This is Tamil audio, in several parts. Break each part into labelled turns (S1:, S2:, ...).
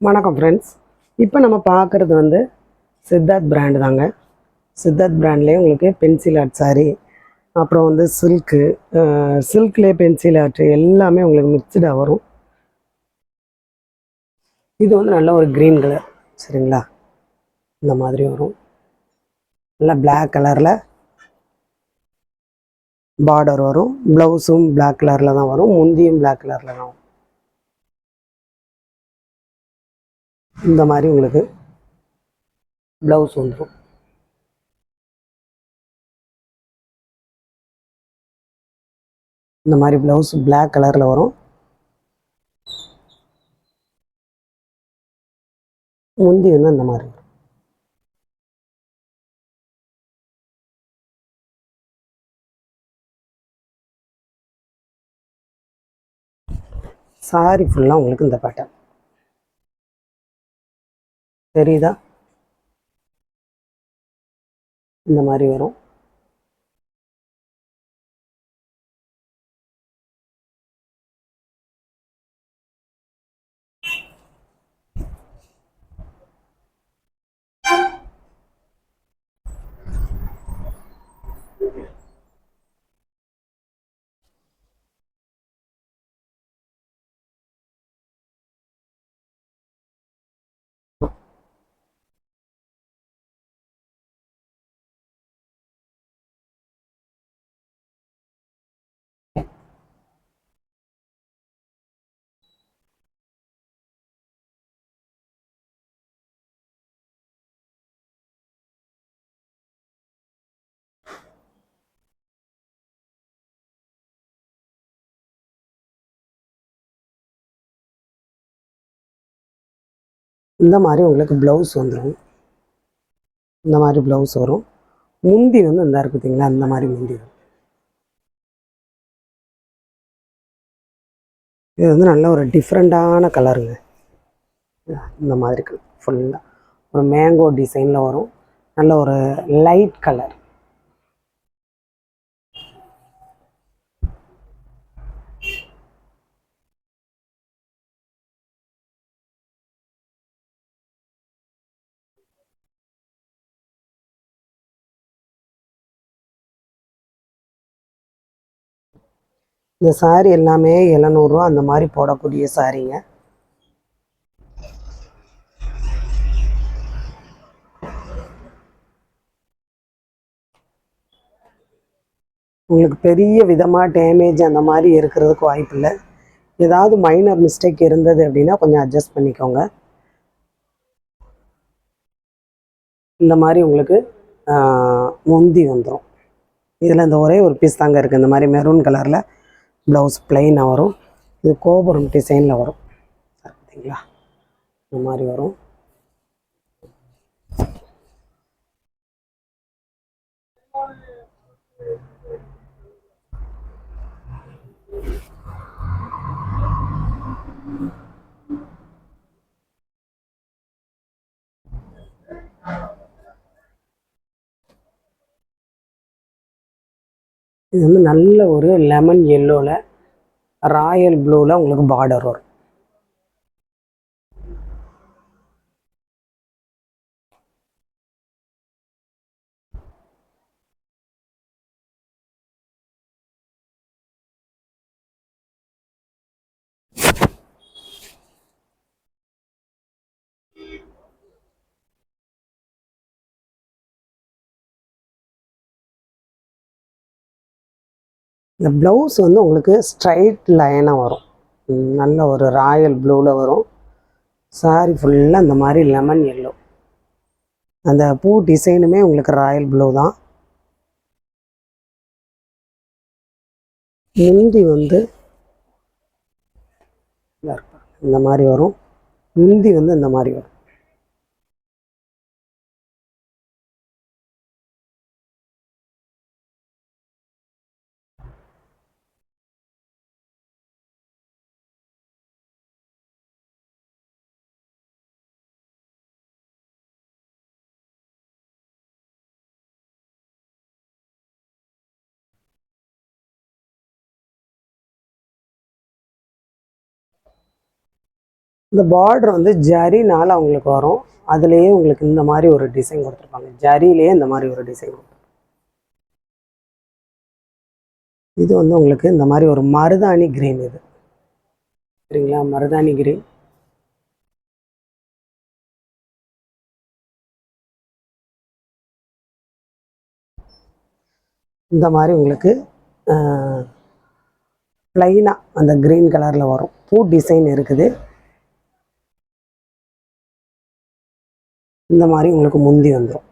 S1: வணக்கம் ஃப்ரெண்ட்ஸ். இப்போ நம்ம பார்க்குறது சித்தார்த் பிராண்டு தாங்க. சித்தார்த் பிராண்ட்லேயே உங்களுக்கு பென்சில் ஆர்ட் சாரீ, அப்புறம் சில்க்லேயே பென்சில் ஆர்ட் எல்லாமே உங்களுக்கு மிக்சடாக வரும். இது நல்ல ஒரு க்ரீன் கலர், சரிங்களா? இந்த மாதிரி வரும். நல்லா பிளாக் கலரில் பார்டர் வரும். ப்ளவுஸும் பிளாக் கலரில் தான் வரும். முந்தியும் பிளாக் கலரில் தான் வரும். இந்த மாதிரி உங்களுக்கு ப்ளவுஸ் வந்துடும். இந்த மாதிரி ப்ளவுஸ் பிளாக் கலரில் வரும். முந்தி இந்த மாதிரி வரும். சாரி ஃபுல்லாக உங்களுக்கு இந்த பேட்டர்ன் தெரியுதா? இந்த மாதிரி வரும். இந்த மாதிரி உங்களுக்கு ப்ளவுஸ் வந்துடும். இந்த மாதிரி ப்ளவுஸ் வரும். முந்தி இந்த இருக்குது பார்த்தீங்களா, அந்த மாதிரி முந்தி வரும். இது நல்ல ஒரு டிஃப்ரெண்ட்டான கலருங்க. இந்த மாதிரி ஃபுல்லாக ஒரு மேங்கோ டிசைனில் வரும். நல்ல ஒரு லைட் கலர். இந்த சாரீ எல்லாமே 700 ரூபா அந்த மாதிரி போடக்கூடிய சாரீங்க. உங்களுக்கு பெரிய விதமாக டேமேஜ் அந்த மாதிரி இருக்கிறதுக்கு வாய்ப்பு இல்லை. ஏதாவது மைனர் மிஸ்டேக் இருந்தது அப்படின்னா கொஞ்சம் அட்ஜஸ்ட் பண்ணிக்கோங்க. இந்த மாதிரி உங்களுக்கு முந்தி வந்துடும். இதில் இந்த ஒரே ஒரு பீஸ் தாங்க இருக்குது. இந்த மாதிரி மெரூன் கலரில் ப்ளவுஸ் ப்ளைனாக வரும். இது கோபுரம் டிசைனில் வரும், பார்த்தீங்களா? இந்த மாதிரி வரும். இது நல்ல ஒரு லெமன் எல்லோவில் ராயல் ப்ளூவில் உங்களுக்கு பார்டர் வரும். இந்த ப்ளவுஸ் உங்களுக்கு ஸ்ட்ரைட் லைனாக வரும். நல்ல ஒரு ராயல் ப்ளூவில் வரும். சாரி ஃபுல்லாக இந்த மாதிரி லெமன் எல்லோ. அந்த பூ டிசைனுமே உங்களுக்கு ராயல் ப்ளூ தான். முந்தி இந்த மாதிரி வரும். முந்தி இந்த மாதிரி வரும். இந்த பார்டர் வந்து ஜரினால உங்களுக்கு வரும். அதுலேயே உங்களுக்கு இந்த மாதிரி ஒரு டிசைன் கொடுத்துருப்பாங்க. ஜரியிலேயே இந்த மாதிரி ஒரு டிசைன் கொடுத்துருப்பாங்க. இது வந்து உங்களுக்கு இந்த மாதிரி ஒரு மருதாணி கிரீன். இது சரிங்களா, மருதாணி கிரீன். இந்த மாதிரி உங்களுக்கு ப்ளைனாக அந்த க்ரீன் கலரில் வரும். பூ டிசைன் இருக்குது. இந்த மாதிரி உங்களுக்கு முந்தி வந்துடும்.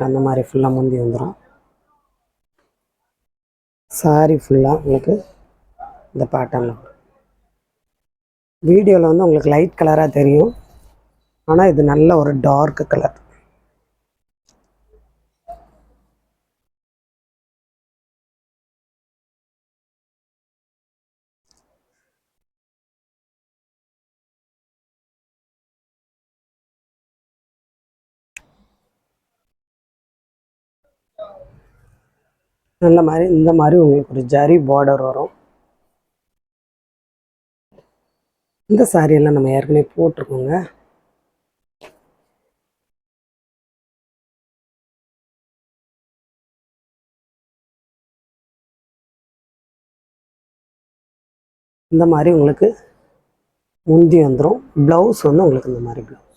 S1: அந்த மாதிரி ஃபுல்லாக முந்தி வந்துடும். சாரி ஃபுல்லாக உங்களுக்கு இந்த பேட்டர்னில் வரும். வீடியோவில் வந்து உங்களுக்கு லைட் கலராக தெரியும், ஆனால் இது நல்ல ஒரு டார்க் கலர். நல்ல மாதிரி இந்த மாதிரி உங்களுக்கு ஒரு ஜரி பார்டர் வரும். இந்த சாரியெல்லாம் நம்ம ஏற்கனவே போட்டிருக்கோங்க. இந்த மாதிரி உங்களுக்கு முந்தி வந்துடும். ப்ளவுஸ் வந்து உங்களுக்கு இந்த மாதிரி ப்ளவுஸ்.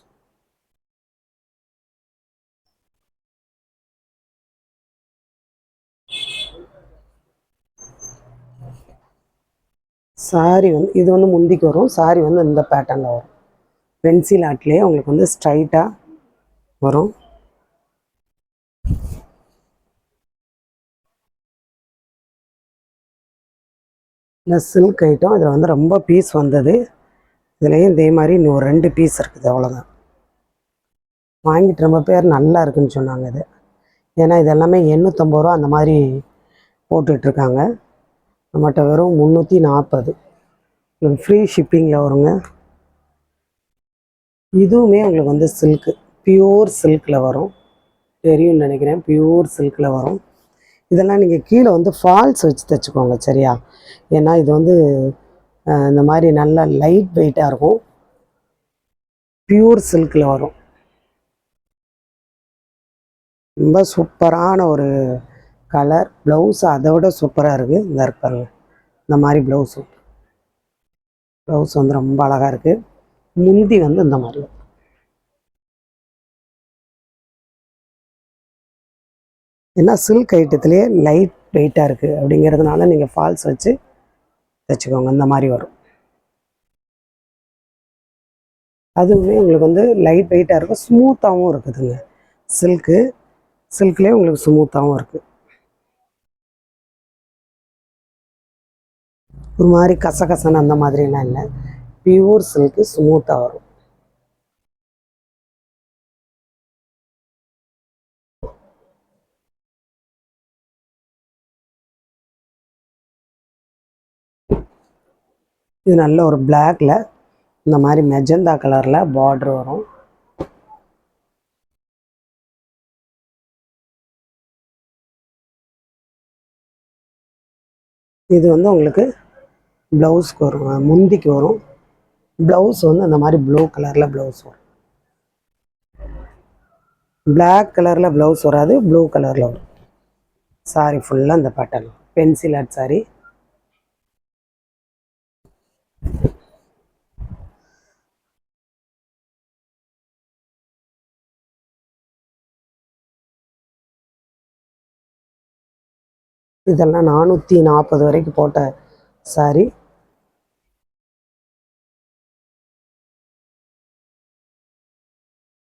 S1: சாரி வந்து இது வந்து முந்திக்கு வரும். சாரி வந்து இந்த பேட்டர்னில் வரும். பென்சில் ஆர்ட்லேயே உங்களுக்கு வந்து ஸ்ட்ரைட்டாக வரும். இந்த சில்க் ஐட்டம் இதில் வந்து ரொம்ப பீஸ் வந்தது. இதுலேயும் இதே மாதிரி இன்னும் ஒரு 2 பீஸ் இருக்குது, அவ்வளோதான். வாங்கிட்டு ரொம்ப பேர் நல்லா இருக்குன்னு சொன்னாங்க இது. ஏன்னா இது எல்லாமே 850 ரூபா அந்த மாதிரி போட்டுட்ருக்காங்க. நம்மகிட்ட வெறும் 340. ஃப்ரீ ஷிப்பிங்கில் வருங்க. இதுவுமே உங்களுக்கு வந்து சில்க்கு, பியூர் சில்கில் வரும். தெரியும்னு நினைக்கிறேன், பியூர் சில்கில் வரும். இதெல்லாம் நீங்கள் கீழே வந்து ஃபால்ஸ் வச்சு தைச்சிக்கோங்க, சரியா? ஏன்னா இது வந்து இந்த மாதிரி நல்லா லைட் வெயிட்டாக இருக்கும். பியூர் சில்கில் வரும். ரொம்ப சூப்பரான ஒரு கலர். ப்ளவுஸ் அதை விட சூப்பராக இருக்குது. இந்த இருப்பாருங்க, இந்த மாதிரி ப்ளவுஸ் வந்து ரொம்ப அழகாக இருக்குது. முந்தி வந்து இந்த மாதிரி. ஏன்னா சில்க் ஐட்டத்துலேயே லைட் வெயிட்டாக இருக்குது அப்படிங்கிறதுனால நீங்கள் ஃபால்ஸ் வச்சு தைச்சிக்கோங்க. இந்த மாதிரி வரும். அதுவுமே உங்களுக்கு வந்து லைட் வெயிட்டாக இருக்கும், ஸ்மூத்தாகவும் இருக்குதுங்க. சில்க்லேயே உங்களுக்கு ஸ்மூத்தாகவும் இருக்குது. ஒரு மாதிரி கசகசன்னு அந்த மாதிரிலாம் இல்லை, பியூர் சில்க்கு, ஸ்மூத்தாக வரும். இது நல்ல ஒரு பிளாக்ல இந்த மாதிரி மெஜந்தா கலரில் பார்டர் வரும். இது வந்து உங்களுக்கு ப்ளவுஸ்க்கு வரும், முந்திக்கு வரும். ப்ளவுஸ் வந்து அந்த மாதிரி ப்ளூ கலரில் ப்ளவுஸ் வரும். பிளாக் கலரில் ப்ளவுஸ் வராது, ப்ளூ கலரில் வரும். சாரி ஃபுல்லாக இந்த பேட்டர்ன், பென்சில் ஆர்ட் சாரி. இதெல்லாம் 440 வரைக்கும் போட்ட சாரி.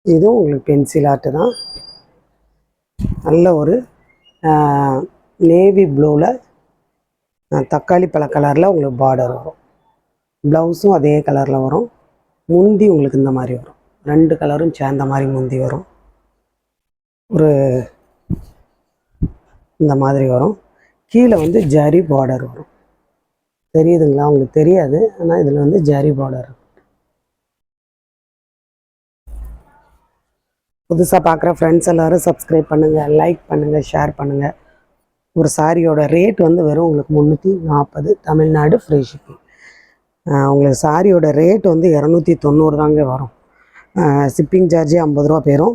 S1: இதுவும் உங்களுக்கு பென்சில் ஆர்ட்டு தான். நல்ல ஒரு நேவி ப்ளூவில் தக்காளி பழ கலரில் உங்களுக்கு பார்டர் வரும். ப்ளவுஸும் அதே கலரில் வரும். முந்தி உங்களுக்கு இந்த மாதிரி வரும். 2 கலரும் சேர்ந்த மாதிரி முந்தி வரும். ஒரு இந்த மாதிரி வரும். கீழே வந்து ஜரி பார்டர் வரும். தெரியுதுங்களா? உங்களுக்கு தெரியாது, ஆனால் இதில் வந்து ஜரி பார்டர். புதுசாக பார்க்குற ஃப்ரெண்ட்ஸ் எல்லோரும் சப்ஸ்கிரைப் பண்ணுங்கள், லைக் பண்ணுங்கள், ஷேர் பண்ணுங்கள். ஒரு சாரியோட ரேட் வந்து வெறும் உங்களுக்கு 340, தமிழ்நாடு ஃப்ரீ ஷிப்பிங். உங்களுக்கு சாரியோட ரேட் வந்து 290 தாங்க வரும். ஷிப்பிங் சார்ஜே 50 ரூபா போயிடும்.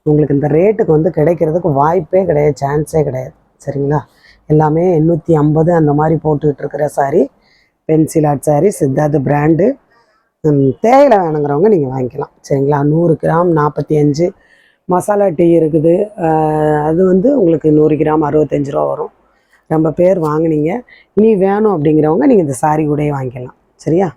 S1: உங்களுக்கு இந்த ரேட்டுக்கு வந்து கிடைக்கிறதுக்கு வாய்ப்பே கிடையாது, சான்ஸே கிடையாது. சரிங்களா? எல்லாமே 850 அந்த மாதிரி போட்டுக்கிட்டு இருக்கிற sorry, pencil art sorry, Siddharth brand. தேயிலை வேணுங்கிறவங்க நீங்கள் வாங்கிக்கலாம். சரிங்களா? 100 கிராம் 45. மசாலா டீ இருக்குது, அது வந்து உங்களுக்கு 100 கிராம் 65 ரூபா வரும். ரொம்ப பேர் வாங்கினீங்க. இனி வேணும் அப்படிங்கிறவங்க நீங்கள் இந்த சாரி கூடயே வாங்கிக்கலாம். சரியா?